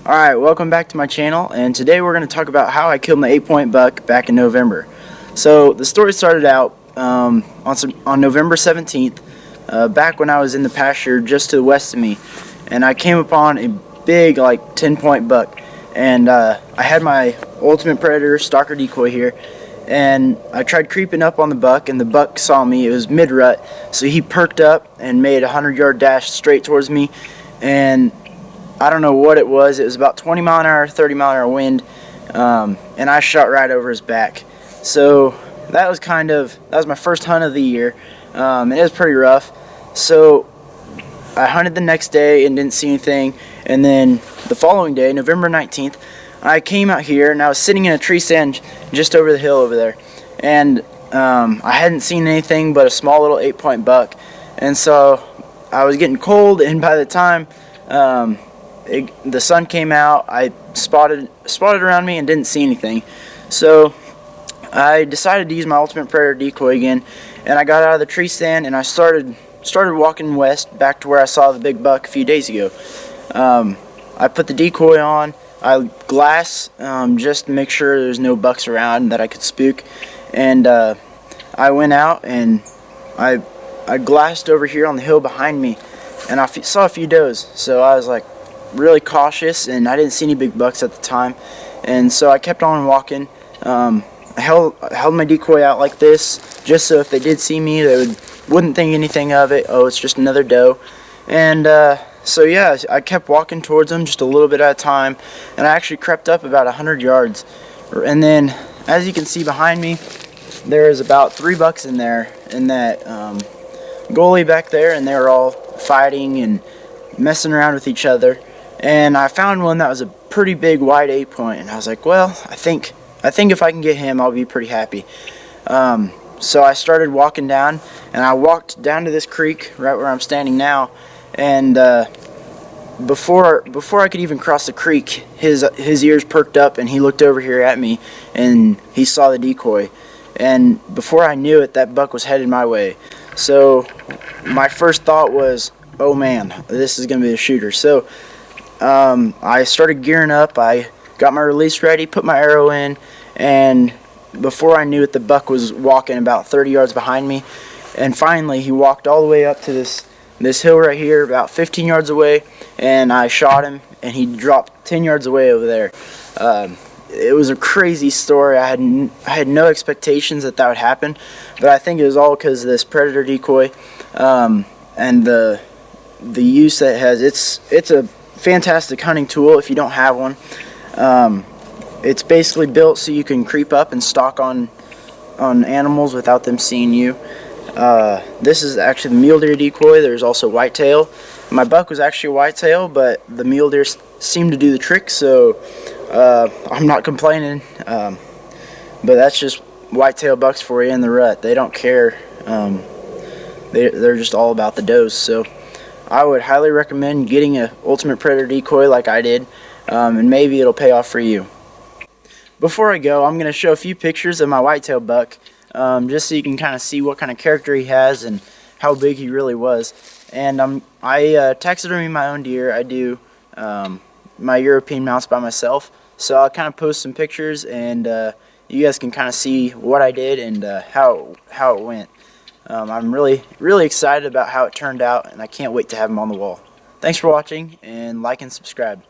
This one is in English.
Alright, welcome back to my channel, and today we're going to talk about how I killed an 8-point buck back in November. So the story started out on November 17th, back when I was in the pasture just to the west of me, and I came upon a big 10-point buck, and I had my Ultimate Predator Stalker Decoy here, and I tried creeping up on the buck, and the buck saw me. It was mid-rut, so he perked up and made a 100-yard dash straight towards me, and I don't know what it was. It was about 20 mile an hour, 30 mile an hour wind, and I shot right over his back. So that was my first hunt of the year, and it was pretty rough. So I hunted the next day and didn't see anything, and then the following day, November 19th, I came out here and I was sitting in a tree stand just over the hill over there, and I hadn't seen anything but a small little 8-point buck, and so I was getting cold, and by the time the sun came out, I spotted around me and didn't see anything. So I decided to use my Ultimate Predator Decoy again, and I got out of the tree stand and I started walking west back to where I saw the big buck a few days ago. I put the decoy on. I glass just to make sure there's no bucks around that I could spook, and I went out and I glassed over here on the hill behind me, and I saw a few does. So I was like really cautious, and I didn't see any big bucks at the time, and so I kept on walking. I held my decoy out like this, just so if they did see me, they wouldn't think anything of it. Oh, it's just another doe. And so yeah, I kept walking towards them just a little bit at a time, and I actually crept up about 100 yards. And then, as you can see behind me, there is about 3 bucks in there, in that gully back there, and they were all fighting and messing around with each other. And I found one that was a pretty big wide 8-point, and I was like, well, I think if I can get him, I'll be pretty happy. So I started walking down, and I walked down to this creek right where I'm standing now, and before I could even cross the creek, his ears perked up, and he looked over here at me, and he saw the decoy, and before I knew it, that buck was headed my way. So my first thought was, oh man, this is gonna be a shooter. So I started gearing up. I got my release ready, put my arrow in, and before I knew it, the buck was walking about 30 yards behind me, and finally he walked all the way up to this hill right here, about 15 yards away, and I shot him, and he dropped 10 yards away over there. It was a crazy story. I had no expectations that would happen, but I think it was all because of this Predator Decoy, and the use that it has. It's a fantastic hunting tool if you don't have one. It's basically built so you can creep up and stalk on animals without them seeing you. This is actually the mule deer decoy. There's also whitetail. My buck was actually a whitetail, but the mule deer seemed to do the trick, so I'm not complaining. But that's just whitetail bucks for you in the rut. They don't care. They're just all about the does. So I would highly recommend getting an Ultimate Predator Decoy like I did, and maybe it'll pay off for you. Before I go, I'm going to show a few pictures of my whitetail buck, just so you can kind of see what kind of character he has and how big he really was. And I taxidermy my own deer. I do my European mounts by myself, so I'll kind of post some pictures, and you guys can kind of see what I did and how it went. I'm really excited about how it turned out, and I can't wait to have them on the wall. Thanks for watching, and like and subscribe.